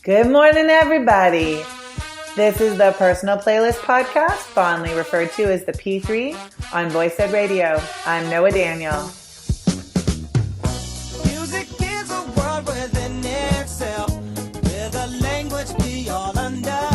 Good morning, everybody. This is the Personal Playlist Podcast, fondly referred to as the P3 on Voice Ed Radio. I'm Noah Daniel. Music is a world within itself, with a language we all understand.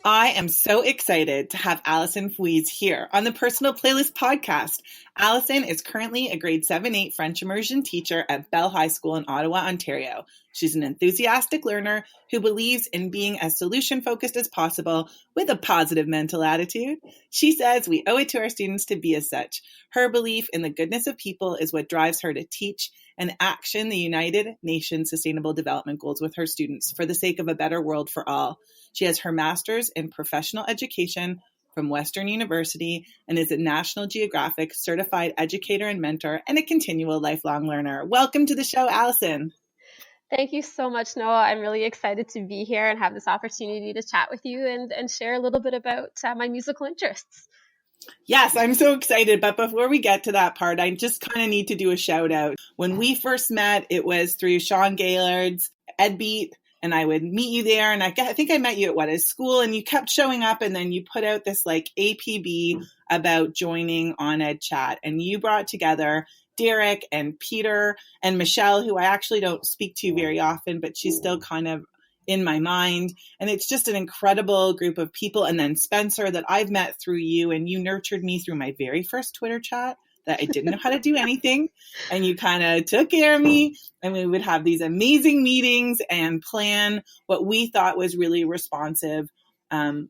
I am so excited to have Allison Fuisz here on the Personal Playlist Podcast. Allison is currently a grade 7-8 French Immersion Teacher at Bell High School in Ottawa, Ontario. She's an enthusiastic learner who believes in being as solution-focused as possible with a positive mental attitude. She says we owe it to our students to be as such. Her belief in the goodness of people is what drives her to teach and action the United Nations Sustainable Development Goals with her students for the sake of a better world for all. She has her master's in professional education from Western University and is a National Geographic Certified Educator and Mentor and a continual lifelong learner. Welcome to the show, Allison. Thank you so much, Noah. I'm really excited to be here and have this opportunity to chat with you and share a little bit about my musical interests. Yes, I'm so excited. But before we get to that part, I just kind of need to do a shout out. When we first met, it was through Sean Gaillard's Ed Beat, and I would meet you there. And I think I met you at a school, and you kept showing up, and then you put out this like APB about joining On Ed Chat, and you brought together Derek and Peter and Michelle, who I actually don't speak to very often, but she's still kind of in my mind. And it's just an incredible group of people. And then Spencer that I've met through you, and you nurtured me through my very first Twitter chat that I didn't know how to do anything. And you kind of took care of me, and we would have these amazing meetings and plan what we thought was really responsive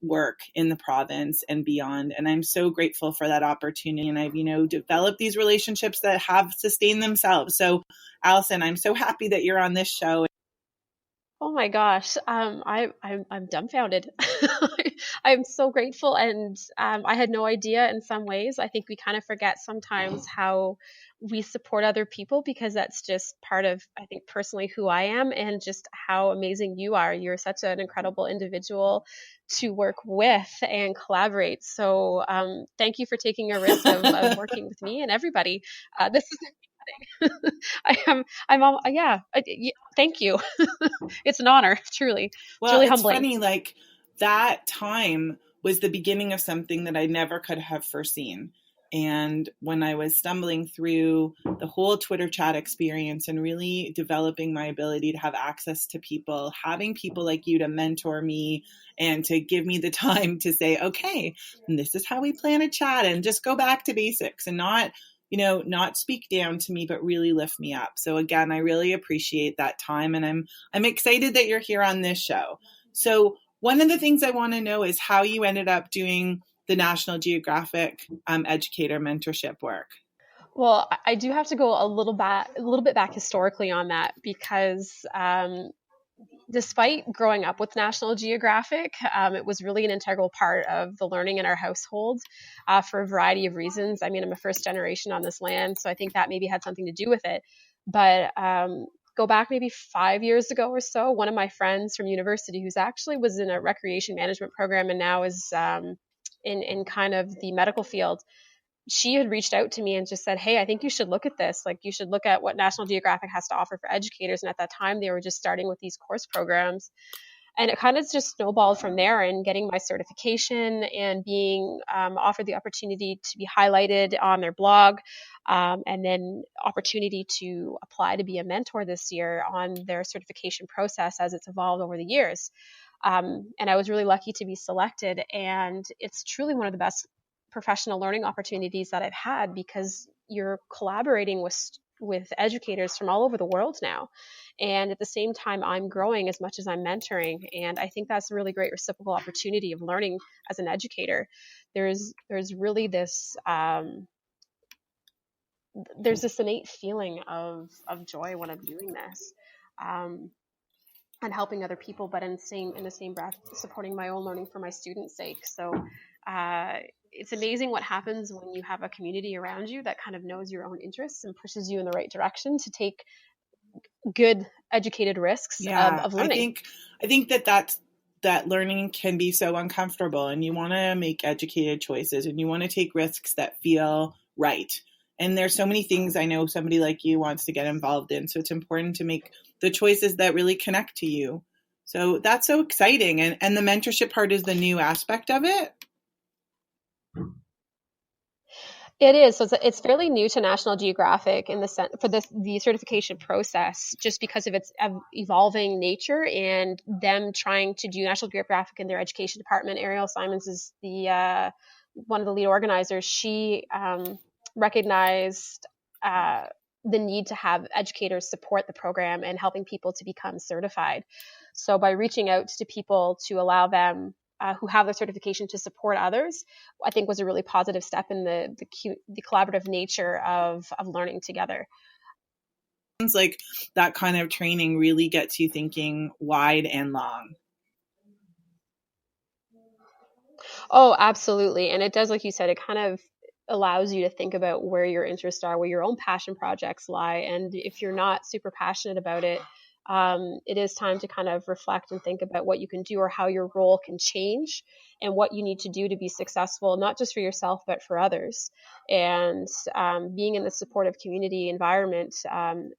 work in the province and beyond. And I'm so grateful for that opportunity. And I've, developed these relationships that have sustained themselves. So Allison, I'm so happy that you're on this show. Oh my gosh, I'm dumbfounded. I'm so grateful, and I had no idea in some ways. I think we kind of forget sometimes how we support other people, because that's just part of, I think, personally who I am, and just how amazing you are. You're such an incredible individual to work with and collaborate. So thank you for taking a risk of working with me and everybody. This is thank you. It's an honor, truly. Well, it's really it's humbling. Funny, like that time was the beginning of something that I never could have foreseen. And when I was stumbling through the whole Twitter chat experience and really developing my ability to have access to people, having people like you to mentor me and to give me the time to say, okay, and this is how we plan a chat, and just go back to basics and not speak down to me, but really lift me up. So again, I really appreciate that time, and I'm excited that you're here on this show. So one of the things I want to know is how you ended up doing the National Geographic educator mentorship work. Well, I do have to go a little bit back historically on that, because despite growing up with National Geographic, it was really an integral part of the learning in our household for a variety of reasons. I mean, I'm a first generation on this land, so I think that maybe had something to do with it. But go back maybe 5 years ago or so, one of my friends from university, who's actually was in a recreation management program and now is in kind of the medical field, she had reached out to me and just said, hey, I think you should look at this. Like, you should look at what National Geographic has to offer for educators. And at that time, they were just starting with these course programs. And it kind of just snowballed from there, and getting my certification and being offered the opportunity to be highlighted on their blog, and then opportunity to apply to be a mentor this year on their certification process as it's evolved over the years. And I was really lucky to be selected. And it's truly one of the best professional learning opportunities that I've had, because you're collaborating with educators from all over the world now. And at the same time, I'm growing as much as I'm mentoring. And I think that's a really great reciprocal opportunity of learning as an educator. There's really this, there's this innate feeling of joy when I'm doing this. And helping other people, but in the same breath, supporting my own learning for my students' sake. So it's amazing what happens when you have a community around you that kind of knows your own interests and pushes you in the right direction to take good educated risks of learning. I think that learning can be so uncomfortable, and you want to make educated choices, and you want to take risks that feel right. And there's so many things I know somebody like you wants to get involved in. So it's important to make the choices that really connect to you. So that's so exciting. And the mentorship part is the new aspect of it. It is. So it's fairly new to National Geographic in the sense for the certification process, just because of its evolving nature and them trying to do National Geographic in their education department. Ariel Simons is the one of the lead organizers. She recognized the need to have educators support the program and helping people to become certified. So by reaching out to people to allow them who have their certification to support others, I think was a really positive step in the collaborative nature of learning together. Sounds like that kind of training really gets you thinking wide and long. Oh, absolutely. And it does, like you said, it kind of allows you to think about where your interests are, where your own passion projects lie. And if you're not super passionate about it, it is time to kind of reflect and think about what you can do or how your role can change and what you need to do to be successful, not just for yourself, but for others. And being in the supportive community environment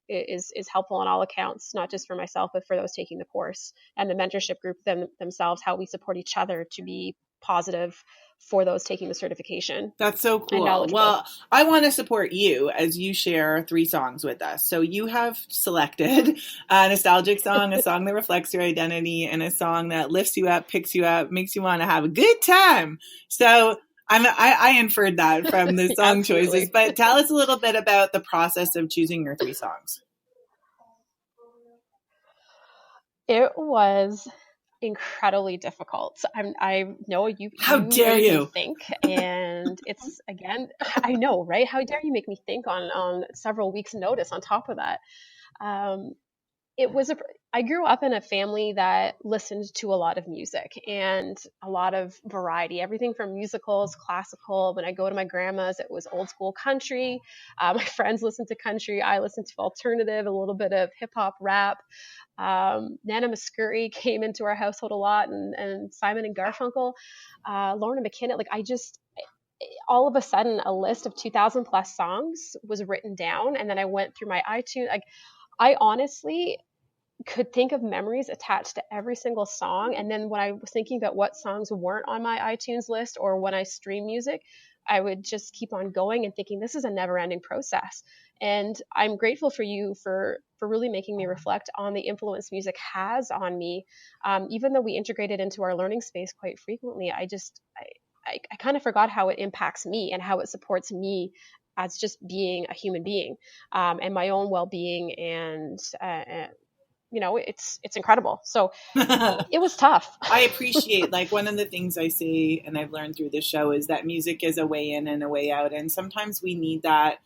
is helpful on all accounts, not just for myself, but for those taking the course and the mentorship group themselves, how we support each other to be positive for those taking the certification. That's so cool. Well, I want to support you as you share 3 songs with us. So you have selected a nostalgic song, a song that reflects your identity, and a song that lifts you up, picks you up, makes you want to have a good time. So I inferred that from the song choices, but tell us a little bit about the process of choosing your 3 songs. It was incredibly difficult. I know you. How dare you think? And it's again, I know, right? How dare you make me think on several weeks' notice? On top of that, I grew up in a family that listened to a lot of music and a lot of variety, everything from musicals, classical. When I go to my grandma's, it was old school country. My friends listened to country. I listened to alternative, a little bit of hip hop, rap. Nana Muscuri came into our household a lot, and Simon and Garfunkel, Lorna McKinnon. Like all of a sudden, a list of 2,000 plus songs was written down, and then I went through my iTunes. Like I honestly could think of memories attached to every single song. And then when I was thinking about what songs weren't on my iTunes list or when I stream music, I would just keep on going and thinking this is a never ending process. And I'm grateful for you for really making me reflect on the influence music has on me. Even though we integrate it into our learning space quite frequently, I kind of forgot how it impacts me and how it supports me as just being a human being, and my own well-being. And it's incredible. So it was tough. I appreciate, like, one of the things I say, and I've learned through the show, is that music is a way in and a way out. And sometimes we need that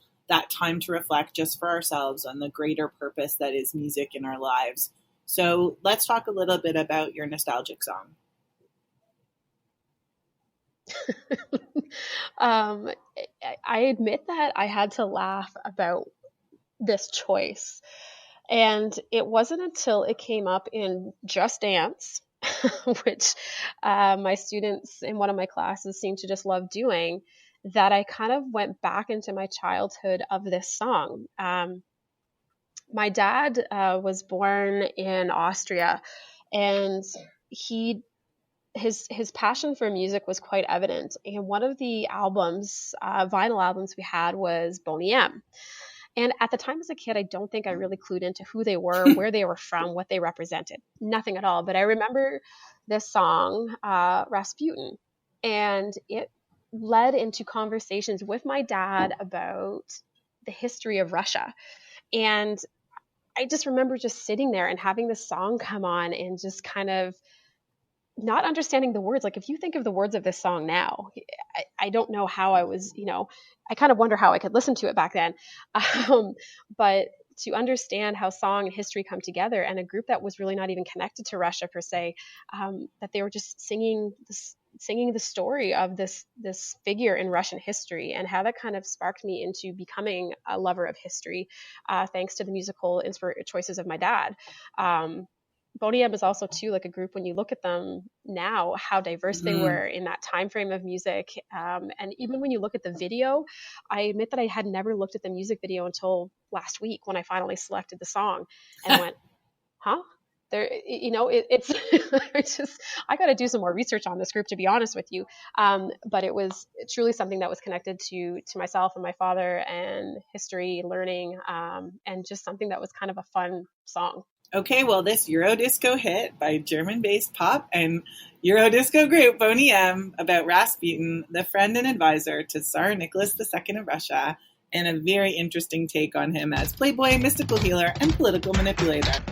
time to reflect just for ourselves on the greater purpose that is music in our lives. So let's talk a little bit about your nostalgic song. I admit that I had to laugh about this choice. And it wasn't until it came up in Just Dance, which my students in one of my classes seem to just love doing, that I kind of went back into my childhood of this song. My dad was born in Austria, and his passion for music was quite evident. And one of the albums, vinyl albums we had, was Boney M. And at the time as a kid, I don't think I really clued into who they were, where they were from, what they represented. Nothing at all. But I remember this song, Rasputin, and it led into conversations with my dad about the history of Russia. And I just remember just sitting there and having this song come on and just kind of not understanding the words. Like, if you think of the words of this song now, I don't know how I was, I kind of wonder how I could listen to it back then. But to understand how song and history come together, and a group that was really not even connected to Russia per se, that they were just singing the story of this figure in Russian history, and how that kind of sparked me into becoming a lover of history, thanks to the musical choices of my dad. Boney M is also too like a group, when you look at them now, how diverse they were in that time frame of music. And even when you look at the video, I admit that I had never looked at the music video until last week when I finally selected the song and went, huh? There, it's it's just, I got to do some more research on this group, to be honest with you. But it was truly something that was connected to myself and my father, and history, learning, and just something that was kind of a fun song. Okay, well, this Eurodisco hit by German-based pop and Eurodisco group Boney M about Rasputin, the friend and advisor to Tsar Nicholas II of Russia, and a very interesting take on him as playboy, mystical healer, and political manipulator.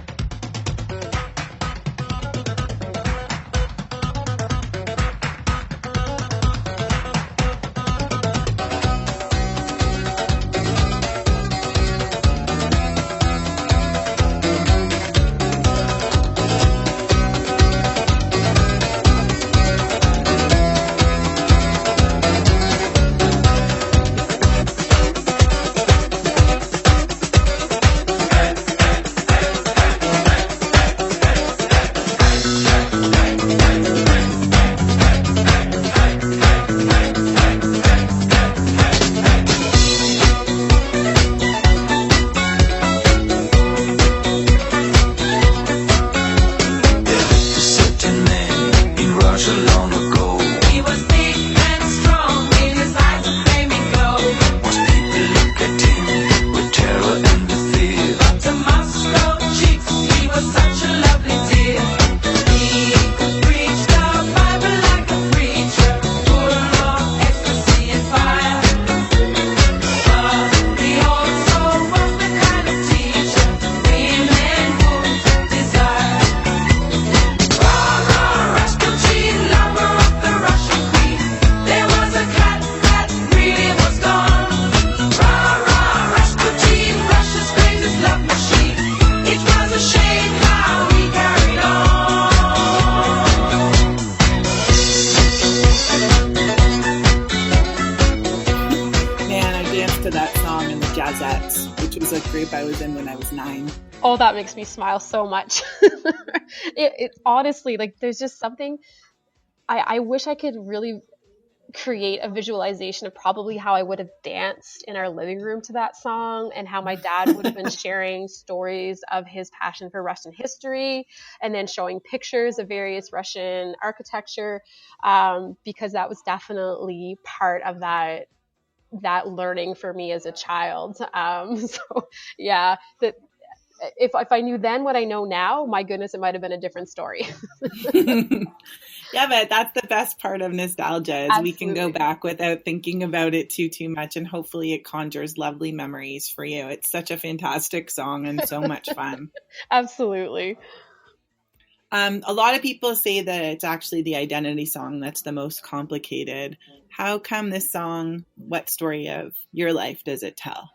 I was in when I was 9. Oh, that makes me smile so much. It honestly, like, there's just something, I wish I could really create a visualization of probably how I would have danced in our living room to that song, and how my dad would have been sharing stories of his passion for Russian history, and then showing pictures of various Russian architecture, because that was definitely part of that learning for me as a child. So yeah, that if I knew then what I know now, my goodness, it might have been a different story. Yeah, but that's the best part of nostalgia, is we can go back without thinking about it too much, and hopefully it conjures lovely memories for you. It's such a fantastic song and so much fun. Absolutely. A lot of people say that it's actually the identity song that's the most complicated. How come this song, what story of your life does it tell?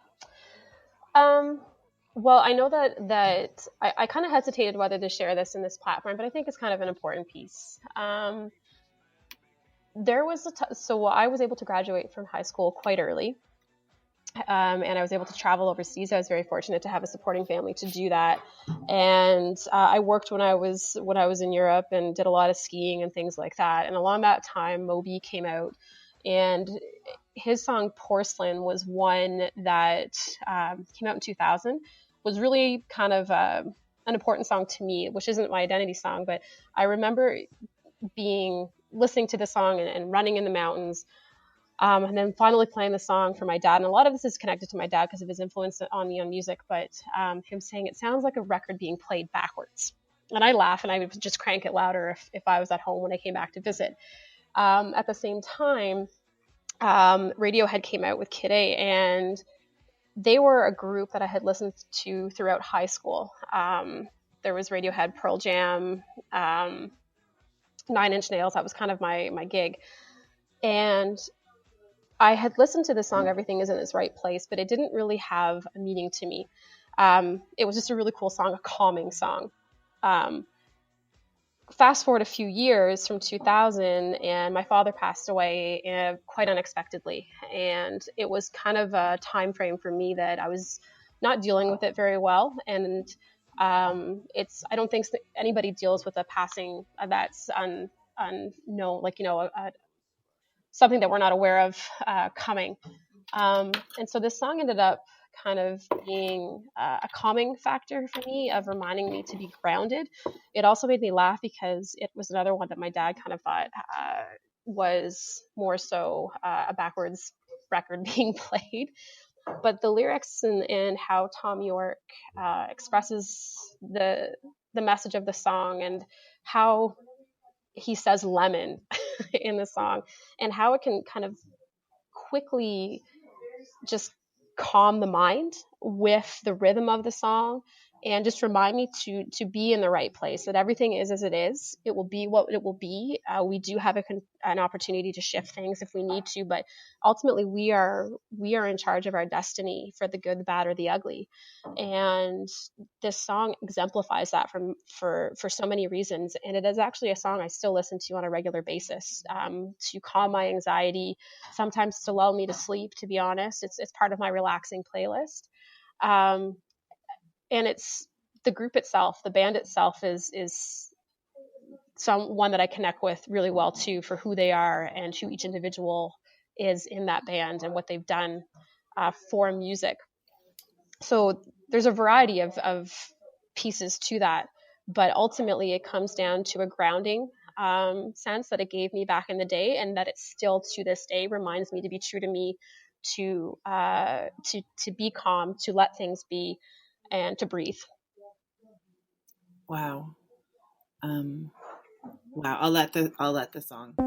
Well, I know that I kind of hesitated whether to share this in this platform, but I think it's kind of an important piece. There was so I was able to graduate from high school quite early, and I was able to travel overseas. I was very fortunate to have a supporting family to do that, and I worked when I was in Europe and did a lot of skiing and things like that. And along that time, Moby came out, and his song Porcelain was one that came out in 2000. Was really kind of an important song to me, which isn't my identity song, but I remember listening to the song and running in the mountains, and then finally playing the song for my dad. And a lot of this is connected to my dad because of his influence on me on music, but him saying it sounds like a record being played backwards. And I laugh, and I would just crank it louder if I was at home when I came back to visit. At the same time, Radiohead came out with Kid A, and they were a group that I had listened to throughout high school. There was Radiohead, Pearl Jam, 9 Inch Nails. That was kind of my gig. And I had listened to the song Everything Is in Its Right Place, but it didn't really have a meaning to me. It was just a really cool song, a calming song. Fast forward a few years from 2000, and my father passed away quite unexpectedly. And it was kind of a time frame for me that I was not dealing with it very well. And I don't think anybody deals with a passing that's no, like, something that we're not aware of coming. And so this song ended up kind of being a calming factor for me, of reminding me to be grounded. It also made me laugh because it was another one that my dad kind of thought was more so a backwards record being played. But the lyrics and how Tom York expresses the message of the song, and how he says lemon in the song, and how it can kind of quickly just calm the mind with the rhythm of the song, and just remind me to be in the right place, that everything is as it is. It will be what it will be. We do have an opportunity to shift things if we need to, but ultimately we are in charge of our destiny, for the good, the bad, or the ugly. And this song exemplifies that for so many reasons. And it is actually a song I still listen to on a regular basis, to calm my anxiety, sometimes to lull me to sleep, to be honest. It's part of my relaxing playlist. And it's the group itself, the band itself is one that I connect with really well too, for who they are and who each individual is in that band and what they've done for music. So there's a variety of pieces to that, but ultimately it comes down to a grounding sense that it gave me back in the day, and that it still to this day reminds me to be true to me, to be calm, to let things be, and to breathe. Wow. Wow. I'll let the song play.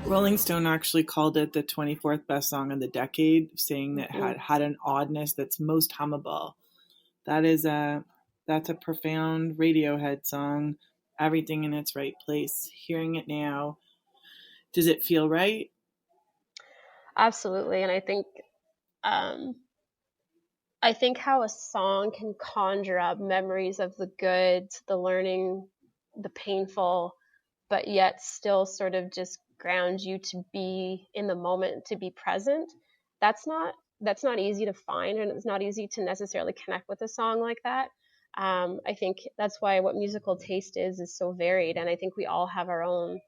Rolling Stone actually called it the 24th best song of the decade, saying that it had an oddness that's most hummable. That's a profound Radiohead song, everything in its right place. Hearing it now, does it feel right? Absolutely. And I think how a song can conjure up memories of the good, the learning, the painful, but yet still sort of just ground you to be in the moment, to be present. That's not easy to find, and it's not easy to necessarily connect with a song like that. I think that's why what musical taste is so varied, and I think we all have our own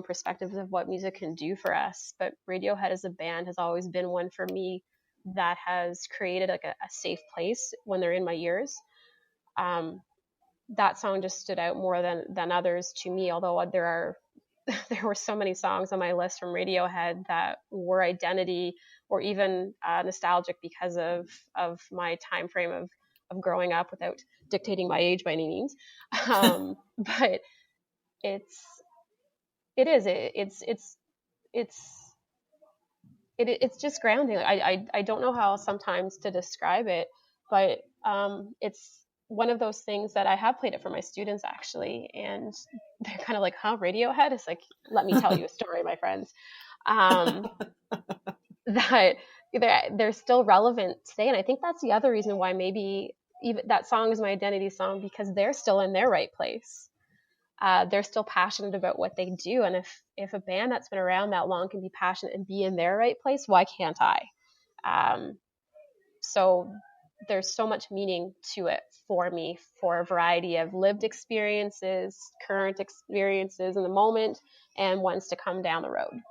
perspectives of what music can do for us. But Radiohead as a band has always been one for me that has created like a safe place when they're in my ears. That song just stood out more than others to me, although there were so many songs on my list from Radiohead that were identity or even nostalgic because of my time frame of growing up, without dictating my age by any means. But it's just grounding. I don't know how sometimes to describe it, but it's one of those things that I have played it for my students actually, and they're kind of like, huh, Radiohead? It's like, let me tell you a story, my friends. That they're still relevant today. And I think that's the other reason why maybe even that song is my identity song, because they're still in their right place. They're still passionate about what they do. And if a band that's been around that long can be passionate and be in their right place, why can't I? So there's so much meaning to it for me, for a variety of lived experiences, current experiences in the moment, and ones to come down the road.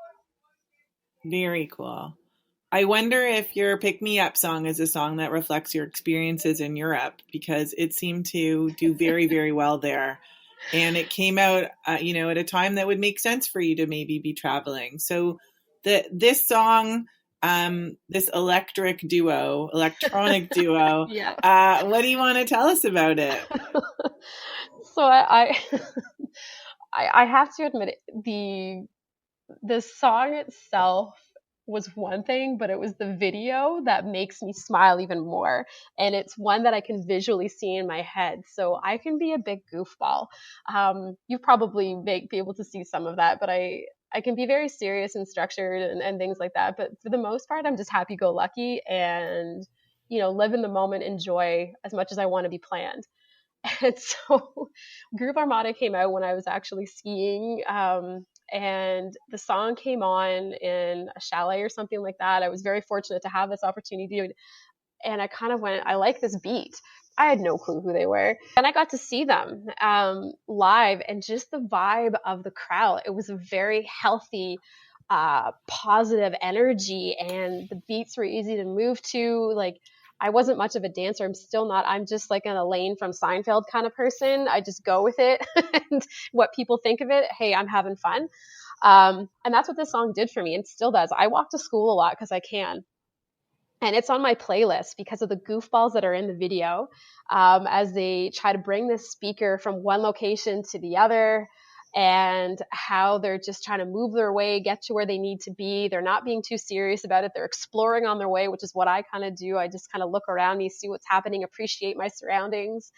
Very cool. I wonder if your Pick Me Up song is a song that reflects your experiences in Europe, because it seemed to do very, very well there. And it came out, at a time that would make sense for you to maybe be traveling. So this song, this electronic duo, Yeah. what do you want to tell us about it? So I have to admit, the song itself was one thing, but it was the video that makes me smile even more. And it's one that I can visually see in my head. So I can be a big goofball. You probably be able to see some of that, but I can be very serious and structured and things like that. But for the most part, I'm just happy-go-lucky and, live in the moment, enjoy as much as I want to be planned. And so Groove Armada came out when I was actually skiing, and the song came on in a chalet or something like that. I was very fortunate to have this opportunity, and I kind of went, I like this beat. I had no clue who they were. And I got to see them live, and just the vibe of the crowd. It was a very healthy, positive energy, and the beats were easy to move to. Like, I wasn't much of a dancer. I'm still not. I'm just like an Elaine from Seinfeld kind of person. I just go with it and what people think of it. Hey, I'm having fun. And that's what this song did for me, and still does. I walk to school a lot because I can. And it's on my playlist because of the goofballs that are in the video, as they try to bring this speaker from one location to the other, and how they're just trying to move their way, get to where they need to be. They're not being too serious about it. They're exploring on their way, which is what I kind of do. I just kind of look around me, see what's happening, appreciate my surroundings.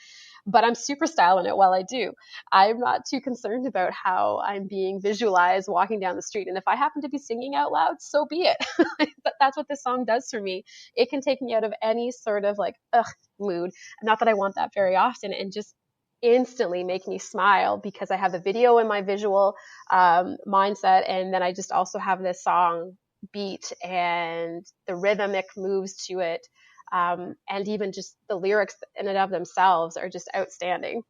But I'm super styling it while I do. I'm not too concerned about how I'm being visualized walking down the street. And if I happen to be singing out loud, so be it. But that's what this song does for me. It can take me out of any sort of mood. Not that I want that very often, and just instantly make me smile because I have the video in my visual mindset, and then I just also have this song beat and the rhythmic moves to it, and even just the lyrics in and of themselves are just outstanding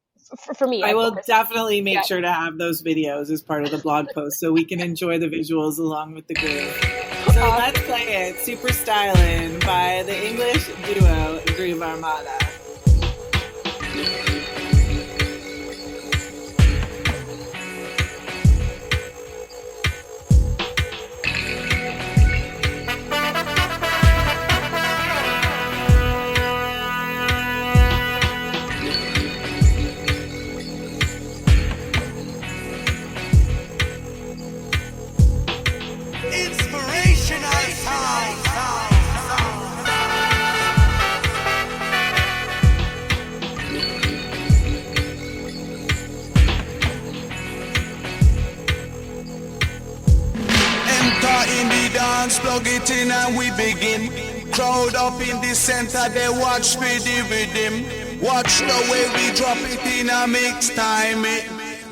for me. I will definitely make sure to have those videos as part of the blog post so we can enjoy the visuals along with the groove. So let's play it, Super Stylin' by the English duo Groove Armada. Plug it in and we begin. Crowd up in the center, they watch for the rhythm. Watch the way we drop it in a mix time.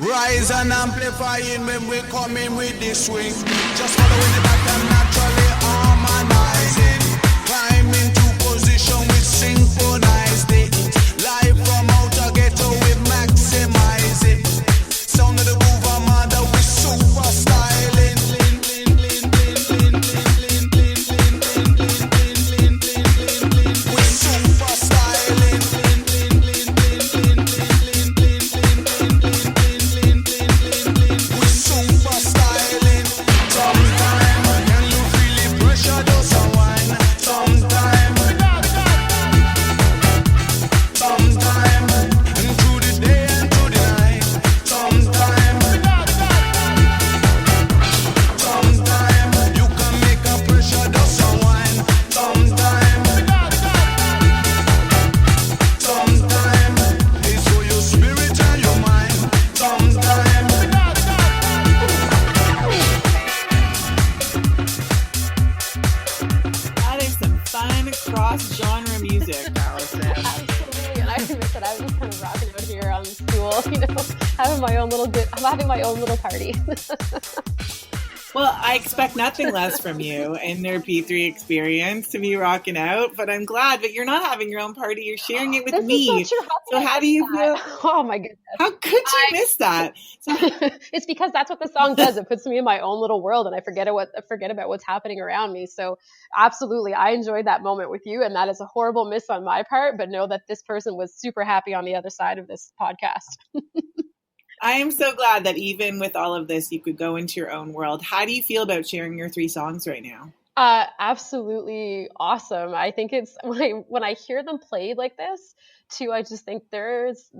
Rise and amplifying when we come in with the swing. Just following the back and naturally harmonizing. Climb into position with synchronized it. Live from outer ghetto we maximize it. Sound of the Groove Armada we super styling. Sometimes when you feel the pressure, just having my own little party. Well, I expect nothing less from you and their P3 experience to be rocking out, but I'm glad that you're not having your own party. You're sharing it with This me. is so true. So how do you feel? Oh my goodness. How could you miss that? It's because that's what the song does. It puts me in my own little world and I forget about what's happening around me. So absolutely, I enjoyed that moment with you, and that is a horrible miss on my part, but know that this person was super happy on the other side of this podcast. I am so glad that even with all of this, you could go into your own world. How do you feel about sharing your 3 songs right now? Absolutely awesome. I think it's when I hear them played like this too, I just think there's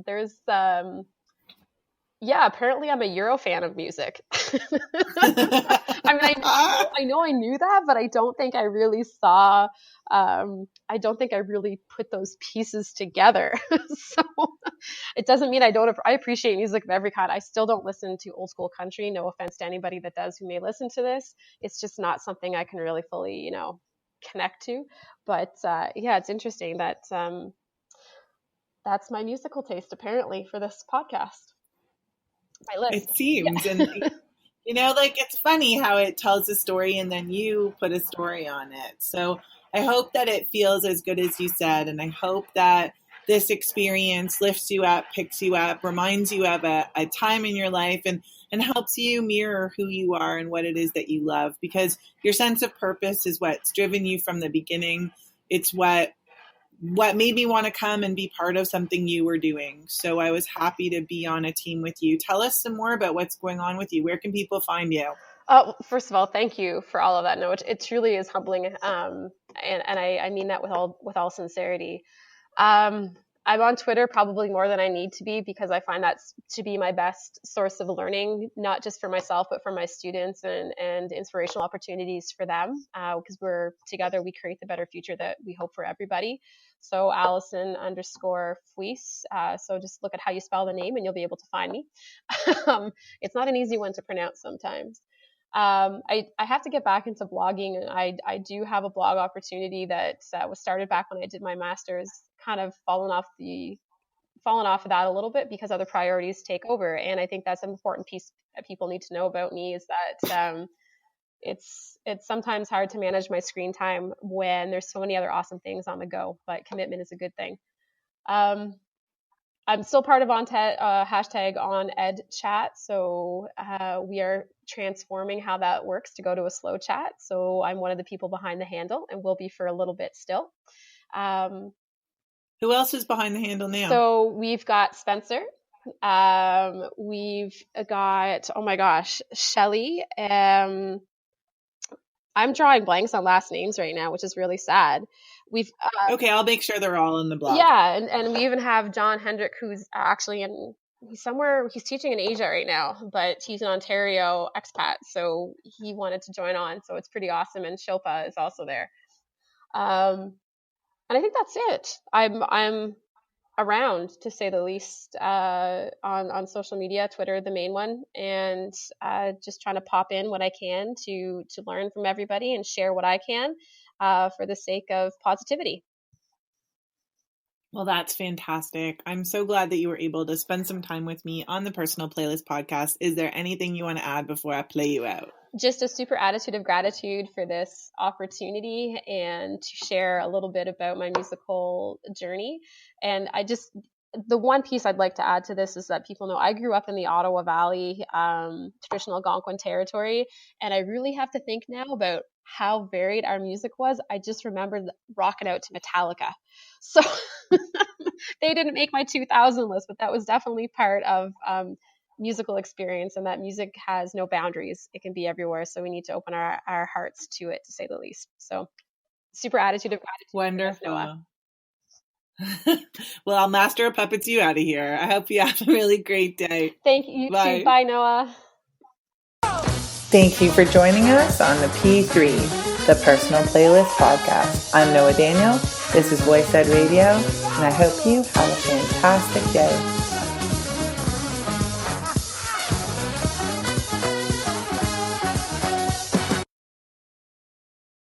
apparently I'm a Euro fan of music. I mean, I know I knew that, but I don't think I really saw, I don't think I really put those pieces together. So it doesn't mean I appreciate music of every kind. I still don't listen to old school country. No offense to anybody that does who may listen to this. It's just not something I can really fully, connect to. But it's interesting that that's my musical taste apparently for this podcast. My list. It seems. Yeah. And it's funny how it tells a story and then you put a story on it. So I hope that it feels as good as you said, and I hope that this experience lifts you up, picks you up, reminds you of a time in your life, and helps you mirror who you are and what it is that you love, because your sense of purpose is what's driven you from the beginning. It's what made me want to come and be part of something you were doing. So I was happy to be on a team with you. Tell us some more about what's going on with you. Where can people find you? First of all, thank you for all of that. No, it truly is humbling. And I mean that with all sincerity. I'm on Twitter probably more than I need to be, because I find that to be my best source of learning, not just for myself, but for my students and inspirational opportunities for them. Because we're together, we create the better future that we hope for everybody. So Allison _Fuisz. So just look at how you spell the name and you'll be able to find me. It's not an easy one to pronounce sometimes. I have to get back into blogging, and I do have a blog opportunity that was started back when I did my master's, kind of fallen off of that a little bit because other priorities take over. And I think that's an important piece that people need to know about me, is that it's sometimes hard to manage my screen time when there's so many other awesome things on the go, but commitment is a good thing. I'm still part of hashtag on Ed Chat. So we are transforming how that works to go to a slow chat. So I'm one of the people behind the handle and will be for a little bit still. Who else is behind the handle now? So we've got Spencer. We've got, oh my gosh, Shelly. I'm drawing blanks on last names right now, which is really sad. We've okay, I'll make sure they're all in the blog. Yeah, and we even have John Hendrick, who's actually he's teaching in Asia right now, but he's an Ontario expat, so he wanted to join on, so it's pretty awesome. And Shilpa is also there. And I think that's it. I'm around, to say the least, on social media, Twitter, the main one, and just trying to pop in what I can to learn from everybody and share what I can for the sake of positivity. Well, that's fantastic. I'm so glad that you were able to spend some time with me on the Personal Playlist podcast. Is there anything you want to add before I play you out? Just a super attitude of gratitude for this opportunity and to share a little bit about my musical journey. And the one piece I'd like to add to this is that people know I grew up in the Ottawa Valley, traditional Algonquin territory, and I really have to think now about how varied our music was. I just remembered rocking out to Metallica. So they didn't make my 2000 list, but that was definitely part of musical experience, and that music has no boundaries. It can be everywhere. So we need to open our hearts to it, to say the least. So super attitude of gratitude. Wonderful. Well, I'll master of puppets you out of here. I hope you have a really great day. Thank you. Bye. Too. Bye, Noah. Thank you for joining us on the P3, the Personal Playlist podcast. I'm Noah Daniel. This is Voice Ed Radio, and I hope you have a fantastic day.